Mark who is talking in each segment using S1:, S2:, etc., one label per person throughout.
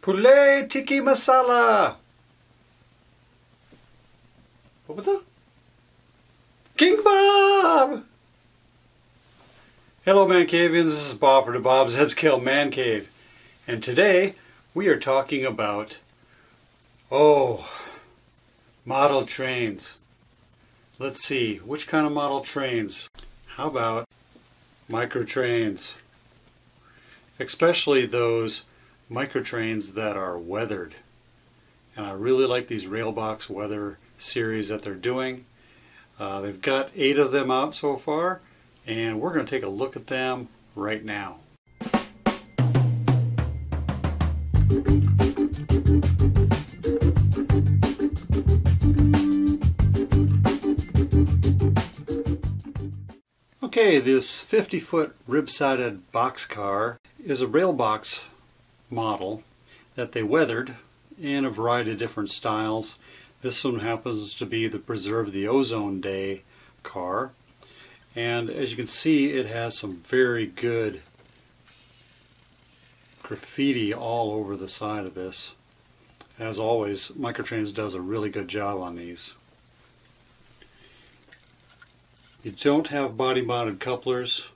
S1: Poulet Tiki Masala. What was that? King Bob! Hello Mancavians, this is Bob for DaBob's Heads Kill Mancave. And today we are talking about, model trains. Let's see, which kind of model trains? How about micro trains? Especially those micro trains that are weathered. And I really like these Railbox weather series that they're doing. They've got 8 of them out so far, and we're going to take a look at them right now. Okay, this 50-foot rib-sided boxcar is a Railbox model that they weathered in a variety of different styles. This one happens to be the Preserve the Ozone Day Car, and as you can see, it has some very good graffiti all over the side of this. As always, Microtrains does a really good job on these. You don't have body-mounted couplers,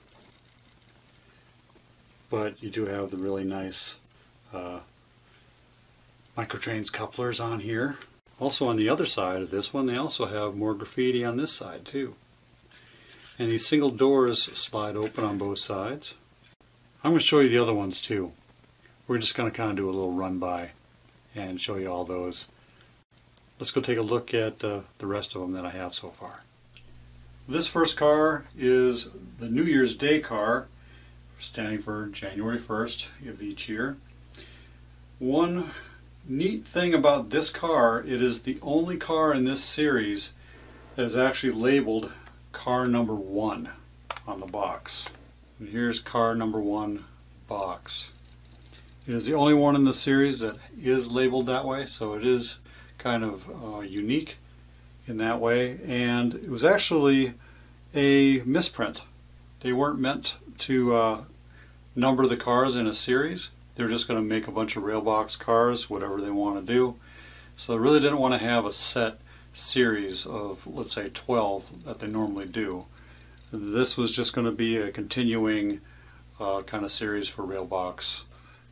S1: but you do have the really nice Microtrains couplers on here. Also on the other side of this one, they also have more graffiti on this side too. And these single doors slide open on both sides. I'm going to show you the other ones too. We're just going to kind of do a little run by and show you all those. Let's go take a look at the rest of them that I have so far. This first car is the New Year's Day car, standing for January 1st of each year. One neat thing about this car, it is the only car in this series that is actually labeled car number 1 on the box. And here's car number 1 box. It is the only one in the series that is labeled that way, so it is kind of unique in that way. And it was actually a misprint. They weren't meant to number the cars in a series. They're just going to make a bunch of Railbox cars, whatever they want to do. So they really didn't want to have a set series of, let's say, 12 that they normally do. This was just going to be a continuing kind of series for Railbox.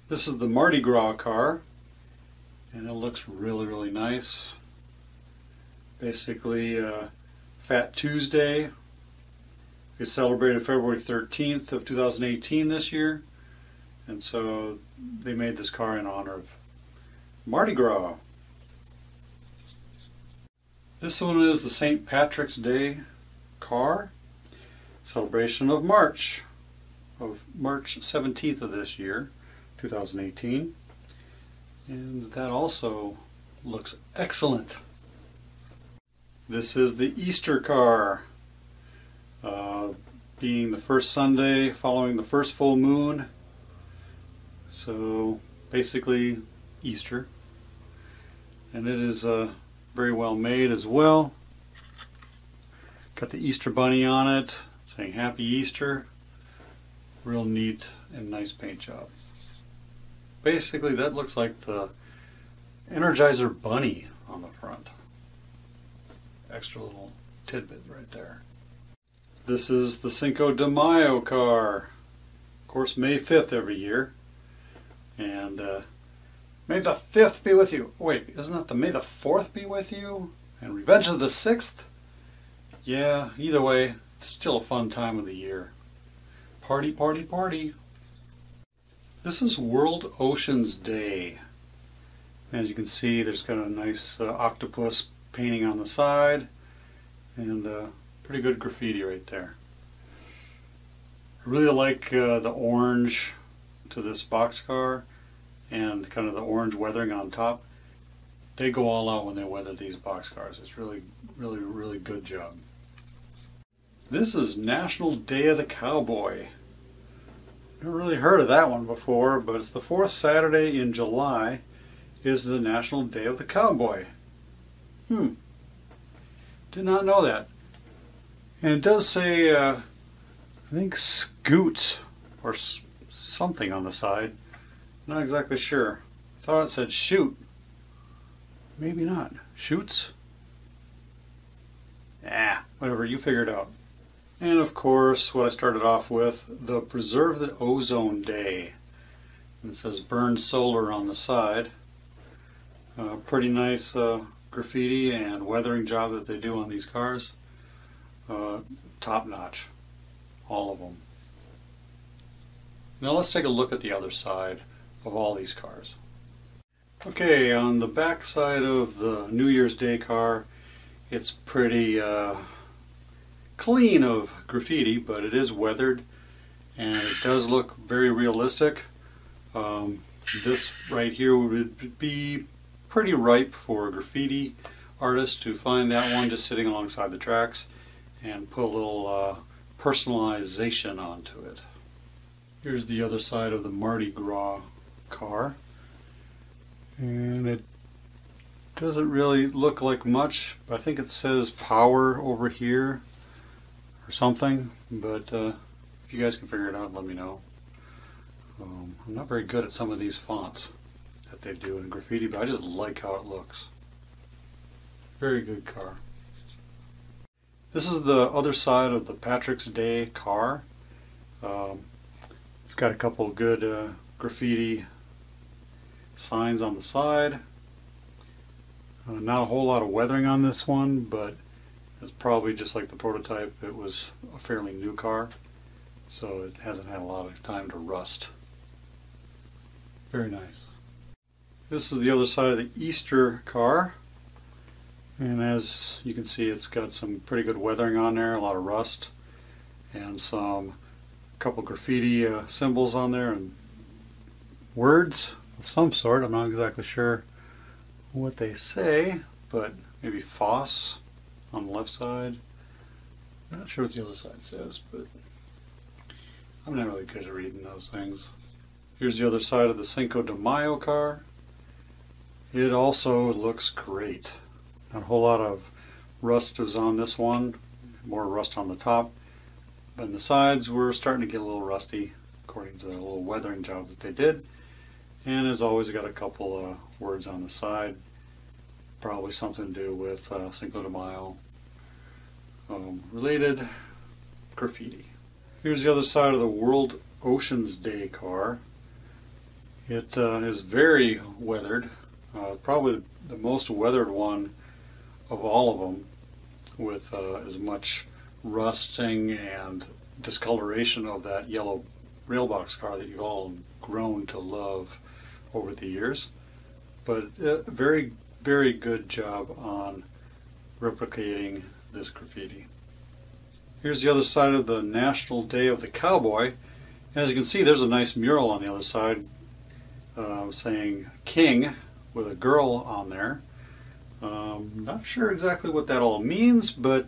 S1: This is the Mardi Gras car, and it looks really, really nice. Basically, Fat Tuesday is celebrated February 13th of 2018 this year. And so they made this car in honor of Mardi Gras. This one is the St. Patrick's Day car, celebration of March 17th of this year, 2018. And that also looks excellent. This is the Easter car, being the first Sunday following the first full moon. So basically Easter, and it is very well made as well. Got the Easter bunny on it saying Happy Easter. Real neat and nice paint job. Basically that looks like the Energizer bunny on the front. Extra little tidbit right there. This is the Cinco De Mayo Car. Of course, May 5th every year. And May the 5th be with you. Wait, isn't that the May the 4th be with you? And Revenge of the 6th? Yeah, either way, it's still a fun time of the year. Party, party, party. This is World Oceans Day. As you can see, there's got a nice octopus painting on the side. And pretty good graffiti right there. I really like the orange to this boxcar and kind of the orange weathering on top. They go all out when they weather these boxcars. It's really, really, really good job. This is National Day of the Cowboy. Never really heard of that one before, but it's the 4th Saturday in July is the National Day of the Cowboy. Did not know that. And it does say, I think Scoot or something on the side. Not exactly sure. I Thought it said shoot. Maybe not. Shoots? Whatever, you figure it out. And of course, what I started off with, the Preserve the Ozone Day. And it says burn solar on the side. Pretty nice graffiti and weathering job that they do on these cars. Top notch. All of them. Now let's take a look at the other side of all these cars. Okay, on the back side of the New Year's Day car, it's pretty clean of graffiti, but it is weathered and it does look very realistic. This right here would be pretty ripe for a graffiti artist to find that one just sitting alongside the tracks and put a little personalization onto it. Here's the other side of the Mardi Gras car, and it doesn't really look like much. I think it says power over here or something, but if you guys can figure it out, let me know. I'm not very good at some of these fonts that they do in graffiti, but I just like how it looks. Very good car. This is the other side of the Patrick's Day car. It's got a couple good graffiti signs on the side. Not a whole lot of weathering on this one, but it's probably just like the prototype. It was a fairly new car, so it hasn't had a lot of time to rust. Very nice. This is the other side of the Easter car, and as you can see, it's got some pretty good weathering on there, a lot of rust, and a couple graffiti symbols on there and words of some sort. I'm not exactly sure what they say, but maybe Foss on the left side. I'm not sure what the other side says, but I'm not really good at reading those things. Here's the other side of the Cinco De Mayo car. It also looks great. Not a whole lot of rust was on this one, more rust on the top, but the sides were starting to get a little rusty according to the little weathering job that they did. And as always, got a couple words on the side, probably something to do with Cinco de Mayo related graffiti. Here's the other side of the World Oceans Day car. It is very weathered, probably the most weathered one of all of them, with as much rusting and discoloration of that yellow Railbox car that you've all grown to love over the years. But very, very good job on replicating this graffiti. Here's the other side of the National Day of the Cowboy. And as you can see, there's a nice mural on the other side saying King with a girl on there. Not sure exactly what that all means, but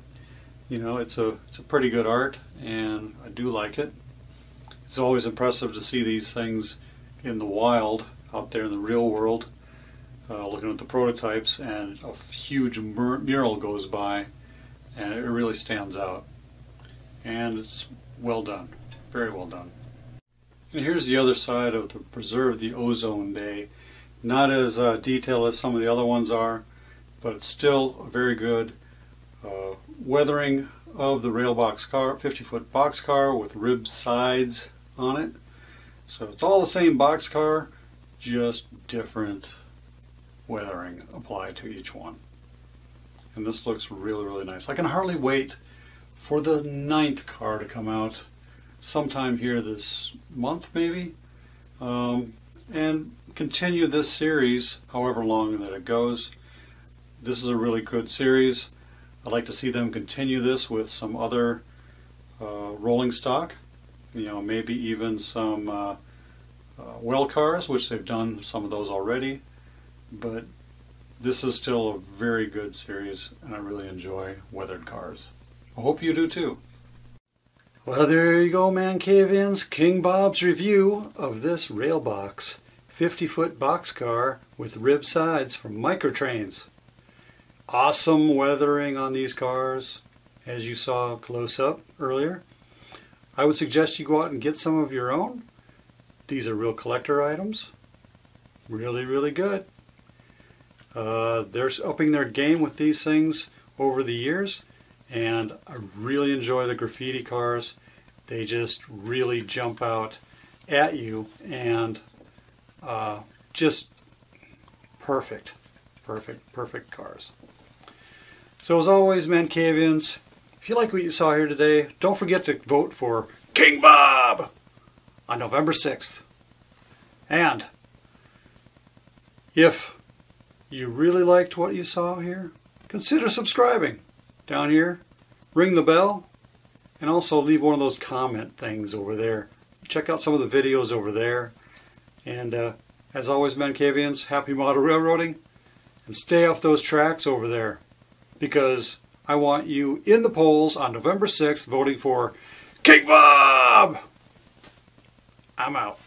S1: you know, it's a pretty good art, and I do like it. It's always impressive to see these things in the wild, out there in the real world, looking at the prototypes, and a huge mural goes by, and it really stands out. And it's well done, very well done. And here's the other side of the Preserve the Ozone Day. Not as detailed as some of the other ones are, but it's still a very good weathering of the Railbox car, 50-foot box car with ribbed sides on it. So it's all the same box car, just different weathering applied to each one. And this looks really, really nice. I can hardly wait for the 9th car to come out sometime here this month, maybe, and continue this series however long that it goes. This is a really good series. I'd like to see them continue this with some other rolling stock, you know, maybe even some well cars, which they've done some of those already, but this is still a very good series, and I really enjoy weathered cars. I hope you do too. Well, there you go, Mancavians. King Bob's review of this Railbox 50-foot box car with rib sides from Microtrains. Awesome weathering on these cars, as you saw close up earlier. I would suggest you go out and get some of your own. These are real collector items. really, really good. They're upping their game with these things over the years, and I really enjoy the graffiti cars. They just really jump out at you, and just perfect cars. So as always, Mancavians, if you like what you saw here today, don't forget to vote for King Bob on November 6th. And if you really liked what you saw here, consider subscribing down here, ring the bell, and also leave one of those comment things over there. Check out some of the videos over there. And as always, Mancavians, happy model railroading, and stay off those tracks over there, because I want you in the polls on November 6th voting for King Bob! I'm out.